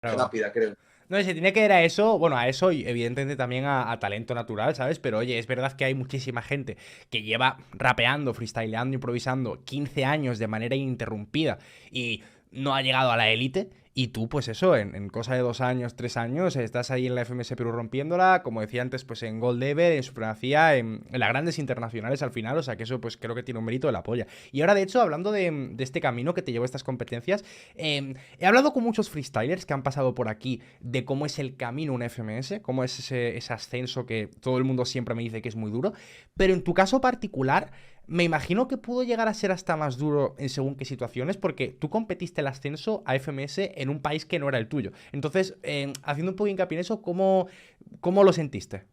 Claro. rápida, creo. No, se tiene que ir a eso, bueno, a eso y evidentemente también a talento natural, ¿sabes? Pero oye, es verdad que hay muchísima gente que lleva rapeando, freestyleando, improvisando 15 años de manera ininterrumpida y no ha llegado a la élite. Y tú, pues eso, en cosa de 2 años, 3 años, estás ahí en la FMS Perú rompiéndola, como decía antes, pues en Gold Ever, en Supremacía, en las grandes internacionales al final, o sea que eso pues creo que tiene un mérito de la polla. Y ahora, de hecho, hablando de este camino que te llevó a estas competencias, he hablado con muchos freestylers que han pasado por aquí de cómo es el camino un FMS, cómo es ese ascenso que todo el mundo siempre me dice que es muy duro, pero en tu caso particular, me imagino que pudo llegar a ser hasta más duro en según qué situaciones, porque tú competiste el ascenso a FMS en un país que no era el tuyo. Entonces, haciendo un poco de hincapié en eso, ¿cómo lo sentiste?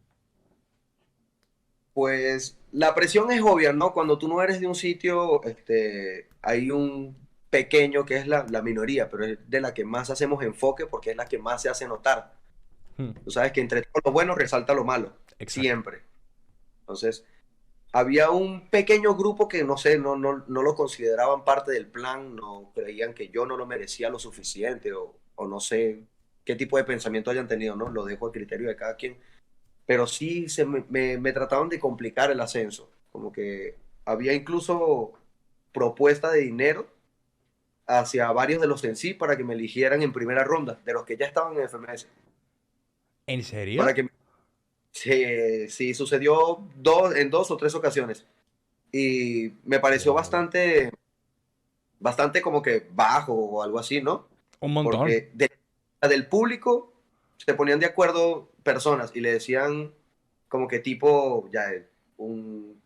Pues la presión es obvia, ¿no? Cuando tú no eres de un sitio, hay un pequeño que es la minoría, pero es de la que más hacemos enfoque porque es la que más se hace notar. Hmm, Tú sabes que entre todo lo bueno resalta lo malo, exacto. siempre. Entonces, había un pequeño grupo que no sé, no lo consideraban parte del plan, no creían que yo no lo merecía lo suficiente o no sé qué tipo de pensamiento hayan tenido, ¿no? Lo dejo a criterio de cada quien. Pero sí me trataban de complicar el ascenso, como que había incluso propuesta de dinero hacia varios de los en sí para que me eligieran en primera ronda, de los que ya estaban en FMS. ¿En serio? Para que sí, sí, sucedió en 2 o 3 ocasiones. Y me pareció Wow. bastante como que bajo o algo así, ¿no? Un montón. Porque del público se ponían de acuerdo personas y le decían como que tipo, ya, un,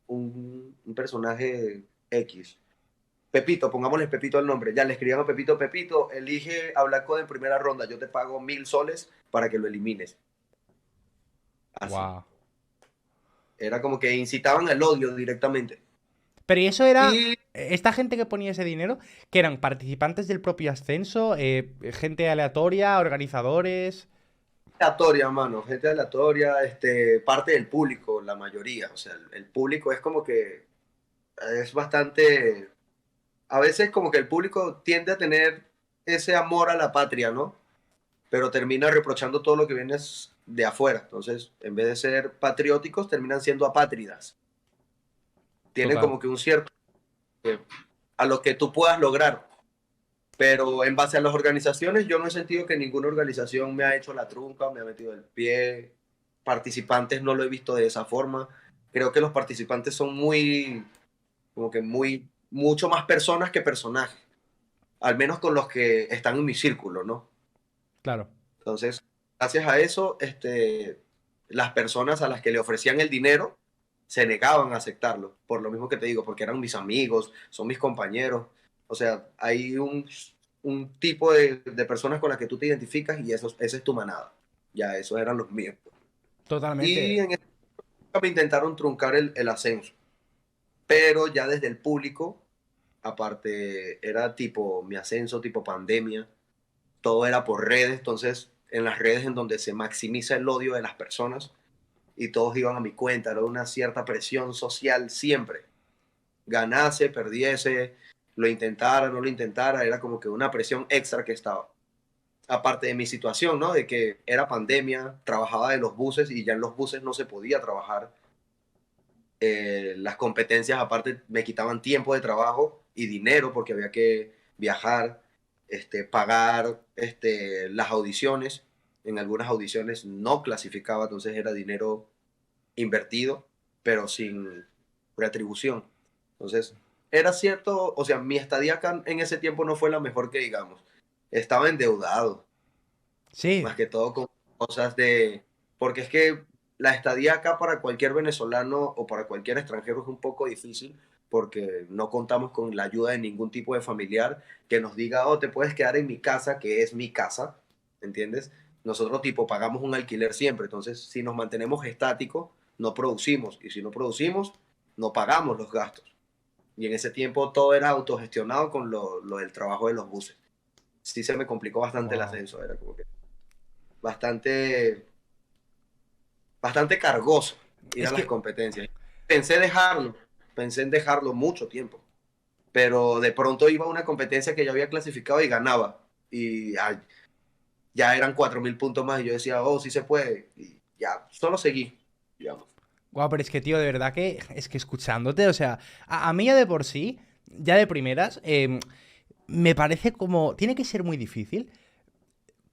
un personaje X. Pepito, pongámosle Pepito el nombre. Ya le escribían a Pepito, Pepito, elige a Blanco en primera ronda, yo te pago 1.000 soles para que lo elimines. Así. Wow. Era como que incitaban al odio directamente. Pero ¿y eso era Y esta gente que ponía ese dinero, que eran participantes del propio ascenso, gente aleatoria, organizadores? aleatoria, mano, gente aleatoria, parte del público, la mayoría. O sea, el público es como que es bastante, a veces como que el público tiende a tener ese amor a la patria, ¿no? Pero termina reprochando todo lo que viene de afuera. Entonces, en vez de ser patrióticos, terminan siendo apátridas. Tienen Total. como que un cierto a lo que tú puedas lograr. Pero en base a las organizaciones, yo no he sentido que ninguna organización me ha hecho la trunca, me ha metido el pie. Participantes no lo he visto de esa forma. Creo que los participantes son como que mucho más personas que personajes. Al menos con los que están en mi círculo, ¿no? Claro. Entonces, gracias a eso, las personas a las que le ofrecían el dinero se negaban a aceptarlo, por lo mismo que te digo, porque eran mis amigos, son mis compañeros. O sea, hay un tipo de personas con las que tú te identificas y esa es tu manada. Ya, esos eran los míos. Y Totalmente. en esta época me intentaron truncar el ascenso, pero ya desde el público, aparte, era tipo mi ascenso, tipo pandemia, todo era por redes, entonces en las redes en donde se maximiza el odio de las personas y todos iban a mi cuenta, era una cierta presión social siempre, ganase, perdiese, lo intentara, no lo intentara, era como que una presión extra que estaba. Aparte de mi situación, ¿no? De que era pandemia, trabajaba de los buses y ya en los buses no se podía trabajar. Las competencias aparte me quitaban tiempo de trabajo y dinero porque había que viajar, pagar las audiciones. En algunas audiciones no clasificaba, entonces era dinero invertido, pero sin retribución. Entonces, era cierto, o sea, mi estadía acá en ese tiempo no fue la mejor que digamos. Estaba endeudado, Sí, más que todo con cosas de, porque es que la estadía acá para cualquier venezolano o para cualquier extranjero es un poco difícil porque no contamos con la ayuda de ningún tipo de familiar que nos diga, oh, te puedes quedar en mi casa, que es mi casa, ¿entiendes? Nosotros tipo pagamos un alquiler siempre, entonces si nos mantenemos estáticos, no producimos y si no producimos, no pagamos los gastos. Y en ese tiempo todo era autogestionado con lo del trabajo de los buses. Sí se me complicó bastante el wow. ascenso, era como que bastante, bastante cargoso ir a Es las que, competencias. Pensé dejarlo, pensé en dejarlo mucho tiempo, pero de pronto iba a una competencia que yo había clasificado y ganaba. Y ay, ya eran 4.000 puntos más y yo decía, oh, sí se puede. Y ya, solo seguí, digamos. Guau, pero es que, tío, de verdad que es que escuchándote, o sea, a mí ya de por sí, ya de primeras, me parece como, tiene que ser muy difícil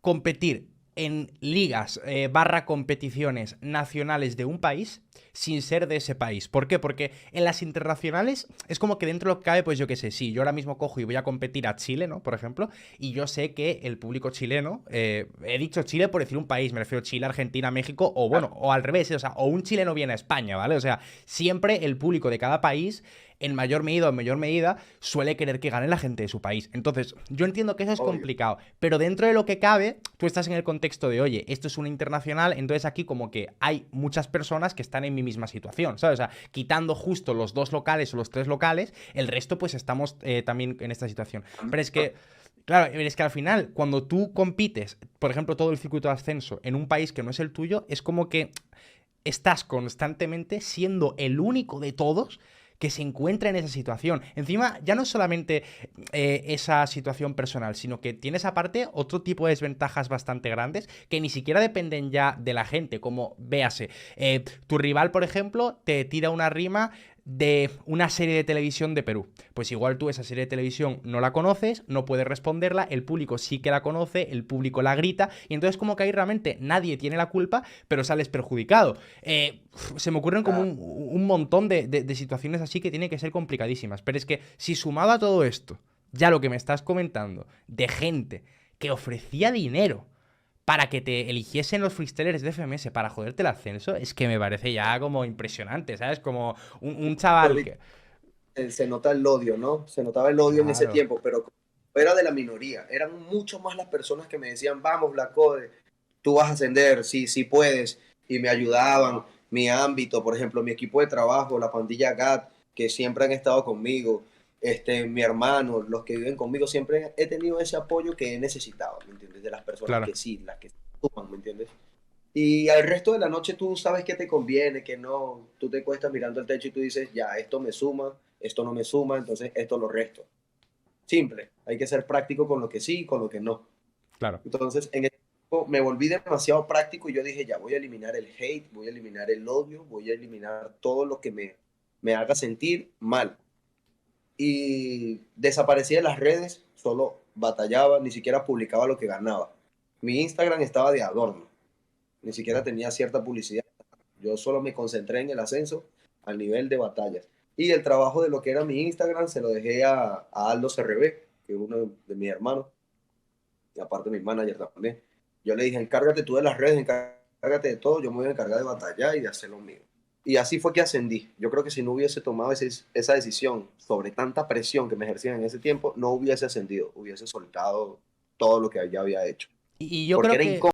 competir en ligas barra competiciones nacionales de un país sin ser de ese país. ¿Por qué? Porque en las internacionales es como que dentro de lo que cabe, pues yo qué sé, sí, yo ahora mismo cojo y voy a competir a Chile, ¿no? Por ejemplo, y yo sé que el público chileno, he dicho Chile por decir un país, me refiero a Chile, Argentina, México, o bueno, o al revés, o sea, o un chileno viene a España, ¿vale? O sea, siempre el público de cada país en mayor medida o en menor medida, suele querer que gane la gente de su país. Entonces, yo entiendo que eso es Obvio. complicado, pero dentro de lo que cabe, tú estás en el contexto de, oye, esto es una internacional, entonces aquí como que hay muchas personas que están en mi misma situación, ¿sabes? O sea, quitando justo los dos locales o los tres locales, el resto pues estamos también en esta situación. Pero es que... Claro, es que al final, cuando tú compites, por ejemplo, todo el circuito de ascenso en un país que no es el tuyo, es como que estás constantemente siendo el único de todos que se encuentra en esa situación. Encima, ya no es solamente esa situación personal, sino que tienes aparte otro tipo de desventajas bastante grandes que ni siquiera dependen ya de la gente, como véase. Tu rival, por ejemplo, te tira una rima de una serie de televisión de Perú. Pues igual tú esa serie de televisión no la conoces, no puedes responderla, el público sí que la conoce, el público la grita, y entonces como que ahí realmente nadie tiene la culpa, pero sales perjudicado. Se me ocurren como Ah, un montón de situaciones así que tienen que ser complicadísimas. Pero es que si sumado a todo esto, ya lo que me estás comentando, de gente que ofrecía dinero para que te eligiesen los freestylers de FMS para joderte el ascenso, es que me parece ya como impresionante, ¿sabes? Como un chaval ahorita que... se nota el odio, ¿no? Se notaba el odio en ese Claro, tiempo, pero era de la minoría. Eran mucho más las personas que me decían, vamos, Black Code, tú vas a ascender, sí, sí puedes. Y me ayudaban. Mi ámbito, por ejemplo, mi equipo de trabajo, la pandilla GAT, que siempre han estado conmigo, mi hermano, los que viven conmigo, siempre he tenido ese apoyo que he necesitado, ¿me entiendes? De las personas claro. que sí, las que se suman, ¿me entiendes? Y al resto de la noche tú sabes que te conviene, que no. Tú te cuestas mirando el techo y tú dices, ya, esto me suma, esto no me suma, entonces esto lo resto. Simple. Hay que ser práctico con lo que sí y con lo que no. Claro. Entonces, en el tiempo me volví demasiado práctico y yo dije, ya, voy a eliminar el hate, voy a eliminar el odio, voy a eliminar todo lo que me haga sentir mal. Y desaparecí de las redes, solo batallaba, ni siquiera publicaba lo que ganaba. Mi Instagram estaba de adorno, ni siquiera tenía cierta publicidad. Yo solo me concentré en el ascenso al nivel de batallas. Y el trabajo de lo que era mi Instagram se lo dejé a Aldo CRB, que es uno de mis hermanos, y aparte mi manager también. Yo le dije, encárgate tú de las redes, encárgate de todo, yo me voy a encargar de batallar y de hacer lo mío. Y así fue que ascendí. Yo creo que si no hubiese tomado esa decisión sobre tanta presión que me ejercían en ese tiempo, no hubiese ascendido, hubiese soltado todo lo que ya había hecho. Y yo Porque creo era que... incómodo.